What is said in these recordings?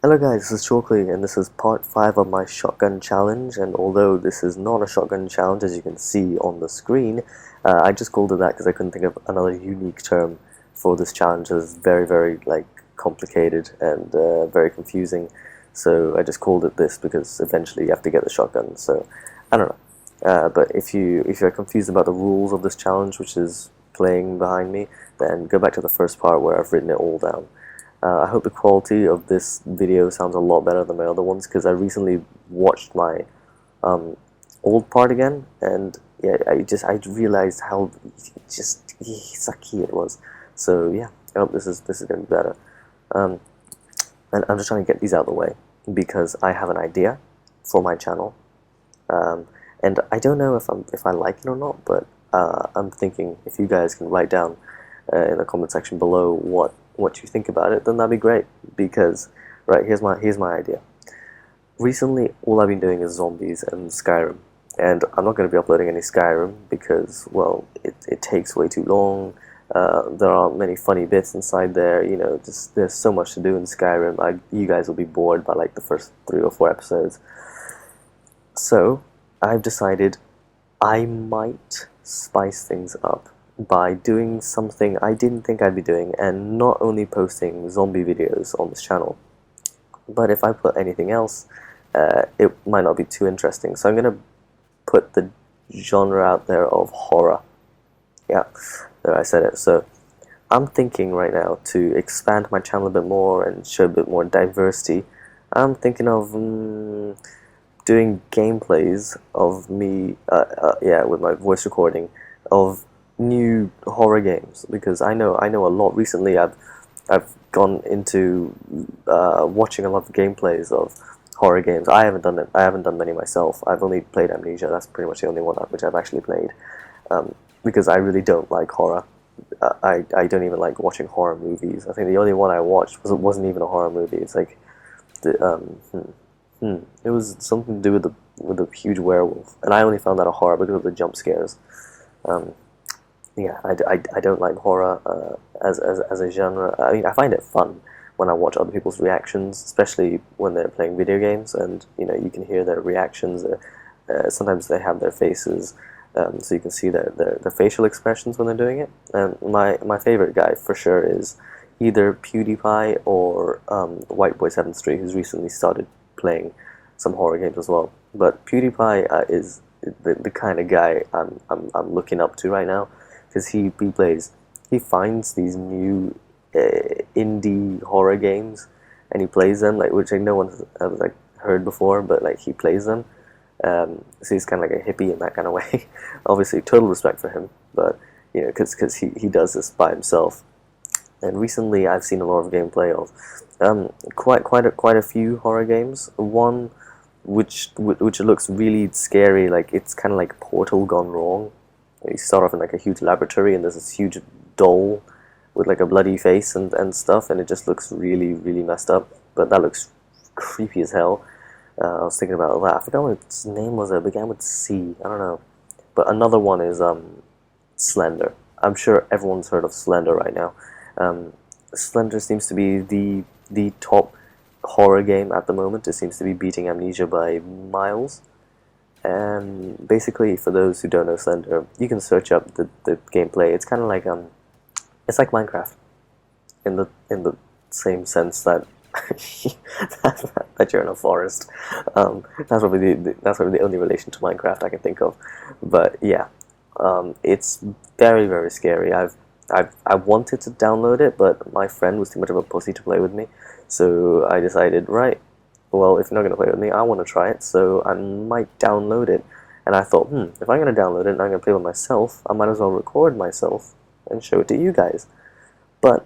Hello guys, this is Chawcklii and this is part 5 of my shotgun challenge, and although this is not a shotgun challenge as you can see on the screen, I just called it that because I couldn't think of another unique term for this challenge. It's very complicated and very confusing, so I just called it this because eventually you have to get the shotgun, so I don't know. But if you're confused about the rules of this challenge, which is playing behind me, then go back to the first part where I've written it all down. I hope the quality of this video sounds a lot better than my other ones, because I recently watched my old part again, and yeah, I realized how just sucky it was. So yeah, I hope this is gonna be better. Um, and I'm just trying to get these out of the way because I have an idea for my channel, and I don't know if I like it or not, but I'm thinking if you guys can write down in the comment section below what you think about it, then that'd be great. Because right, here's my idea. Recently, all I've been doing is zombies and Skyrim, and I'm not going to be uploading any Skyrim because, well, it takes way too long. There aren't many funny bits inside there. You know, just there's so much to do in Skyrim. You guys will be bored by like the first 3 or 4 episodes. So I've decided I might spice things up by doing something I didn't think I'd be doing, and not only posting zombie videos on this channel, but if I put anything else, it might not be too interesting. So I'm going to put the genre out there of horror. Yeah, there, I said it. So I'm thinking right now to expand my channel a bit more and show a bit more diversity. I'm thinking of doing gameplays of me, yeah, with my voice recording of new horror games, because I know a lot. Recently I've gone into watching a lot of gameplays of horror games. I haven't done many myself. I've only played Amnesia. That's pretty much the only one which I've actually played, because I really don't like horror. I don't even like watching horror movies. I think the only one I watched wasn't even a horror movie. It's like it was something to do with the huge werewolf, and I only found that a horror because of the jump scares. Yeah, I don't like horror as a genre. I mean, I find it fun when I watch other people's reactions, especially when they're playing video games, and you know, you can hear their reactions. Sometimes they have their faces, so you can see their facial expressions when they're doing it. And my favorite guy for sure is either PewDiePie or Whiteboy73, who's recently started playing some horror games as well. But PewDiePie is the kind of guy I'm looking up to right now, because he finds these new indie horror games and he plays them, like, which like no one has like heard before, but like he plays them. So he's kind of like a hippie in that kind of way. Obviously, total respect for him, but you know, because he does this by himself. And recently, I've seen a lot of gameplay of quite a few horror games. One which looks really scary, like it's kind of like Portal gone wrong. You start off in like a huge laboratory, and there's this huge doll with like a bloody face and stuff, and it just looks really messed up. But that looks creepy as hell. I was thinking about that. I forgot what its name was. It began with C. I don't know. But another one is Slender. I'm sure everyone's heard of Slender right now. Slender seems to be the top horror game at the moment. It seems to be beating Amnesia by miles. And basically, for those who don't know Slender, you can search up the gameplay. It's kind of like it's like Minecraft, in the same sense that that you're in a forest. That's probably the only relation to Minecraft I can think of. But yeah, it's very scary. I wanted to download it, but my friend was too much of a pussy to play with me, so I decided, right, well, if you're not going to play with me, I want to try it, so I might download it. And I thought, if I'm going to download it and I'm going to play with myself, I might as well record myself and show it to you guys. But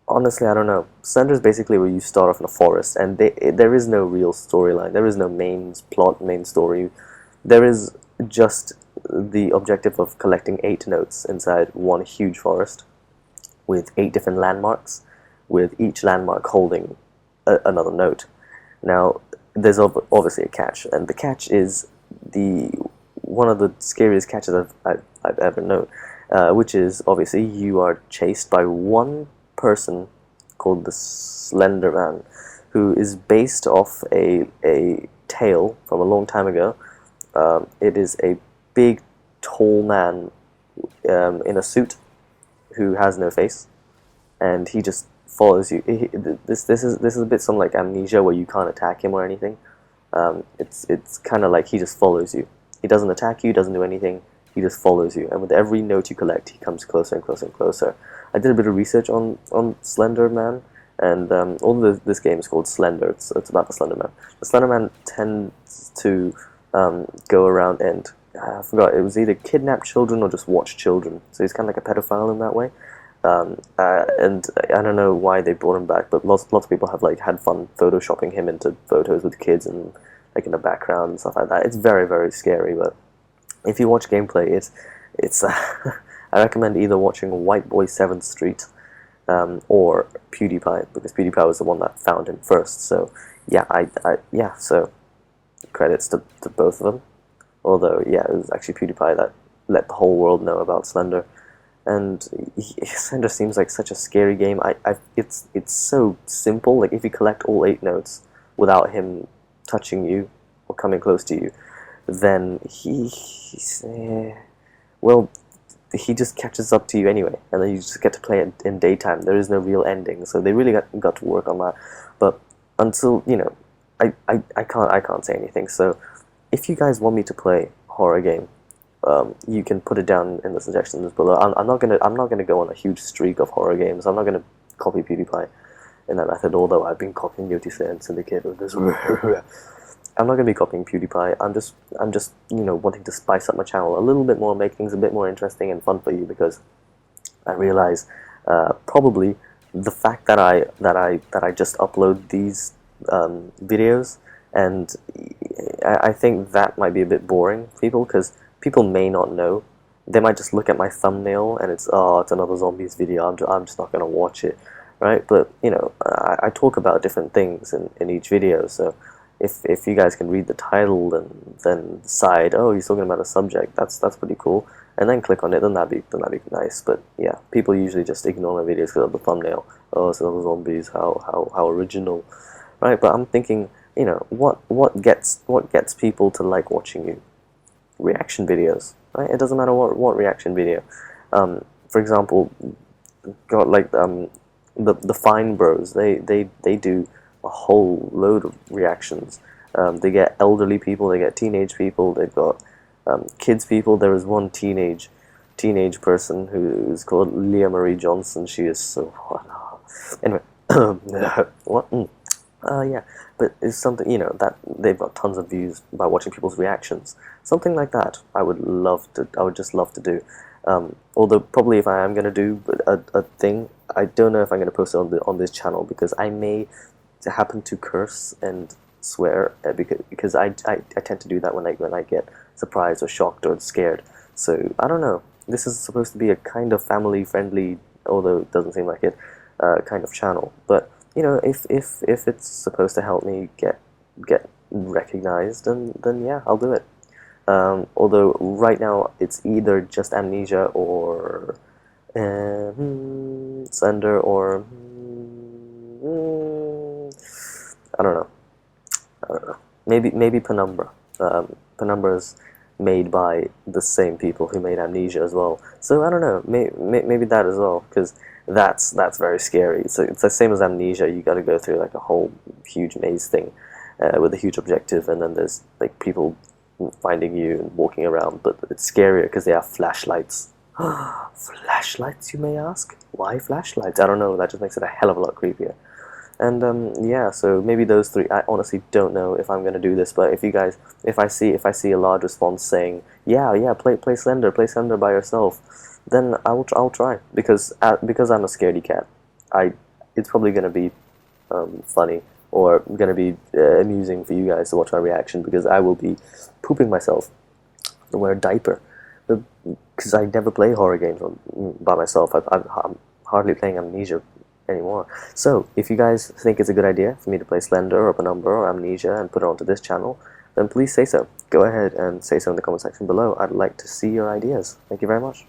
honestly, I don't know. Slender is basically where you start off in a forest, and there is no real storyline. There is no main plot, main story. There is just the objective of collecting 8 notes inside one huge forest with 8 different landmarks, with each landmark holding another note. Now, there's obviously a catch, and the catch is one of the scariest catches I've ever known, which is obviously you are chased by one person called the Slender Man. who is based off a tale from a long time ago. It is a big, tall man in a suit who has no face, and he just follows you. This is a bit something like Amnesia, where you can't attack him or anything. It's kind of like he just follows you. He doesn't attack you, doesn't do anything. He just follows you, and with every note you collect, he comes closer and closer and closer. I did a bit of research on Slender Man, and although this game is called Slender, it's about the Slender Man. The Slender Man tends to go around and I forgot, it was either kidnap children or just watch children. So he's kind of like a pedophile in that way. And I don't know why they brought him back, but lots of people have like had fun photoshopping him into photos with kids and like in the background and stuff like that. It's very, very scary, but if you watch gameplay, it's I recommend either watching White Boy 7th Street or PewDiePie, because PewDiePie was the one that found him first. So yeah, so credits to both of them. Although yeah, it was actually PewDiePie that let the whole world know about Slender. And Slender seems like such a scary game. It's so simple. Like if you collect all 8 notes without him touching you or coming close to you, then he just catches up to you anyway, and then you just get to play it in daytime. There is no real ending, so they really got to work on that. But until I can't say anything. So if you guys want me to play a horror game, you can put it down in the suggestions below. I'm not gonna go on a huge streak of horror games. I'm not gonna copy PewDiePie in that method. Although I've been copying Yoti and Syndicate with this. I'm not gonna be copying PewDiePie. I'm just wanting to spice up my channel a little bit more, make things a bit more interesting and fun for you, because I realize probably the fact that I just upload these videos, and I think that might be a bit boring for people, because people may not know. They might just look at my thumbnail and it's another zombies video. I'm just not gonna watch it, right? But I talk about different things in each video, so if you guys can read the title and then decide, oh, he's talking about a subject, that's pretty cool, and then click on it, then that'd be nice. But yeah, people usually just ignore my videos because of the thumbnail. Oh, it's another zombies. How original, right? But I'm thinking, what gets people to like watching you? Reaction videos, right? It doesn't matter what reaction video. For example, got like the Fine Bros. They do a whole load of reactions. They get elderly people, they get teenage people, they've got kids people. There is one teenage person who is called Leah Marie Johnson. She is so hot. Anyway, what? Yeah, but it's something, that they've got tons of views by watching people's reactions. Something like that, I would just love to do. Although probably if I am going to do a thing, I don't know if I'm going to post it on this channel, because I may happen to curse and swear, because I tend to do that when I get surprised or shocked or scared. So I don't know. This is supposed to be a kind of family friendly, although it doesn't seem like it, kind of channel. But if it's supposed to help me get recognized, then yeah, I'll do it. Although right now it's either just Amnesia or Slender or I don't know. Maybe Penumbra. Penumbra's made by the same people who made Amnesia as well. So I don't know. Maybe that as well, because that's very scary. So it's the same as Amnesia. You got to go through like a whole huge maze thing with a huge objective, and then there's like people finding you and walking around. But it's scarier because they have flashlights. Flashlights, you may ask? Why flashlights? I don't know. That just makes it a hell of a lot creepier. And yeah, so maybe those 3. I honestly don't know if I'm gonna do this, but if I see a large response saying yeah, play Slender by yourself, then I'll try, because I'm a scaredy cat. It's probably gonna be funny, or gonna be amusing for you guys to watch my reaction, because I will be pooping myself to wear a diaper, because I never play horror games by myself. I'm hardly playing Amnesia anymore. So if you guys think it's a good idea for me to play Slender or Penumbra or Amnesia and put it onto this channel, then please say so. Go ahead and say so in the comment section below. I'd like to see your ideas. Thank you very much.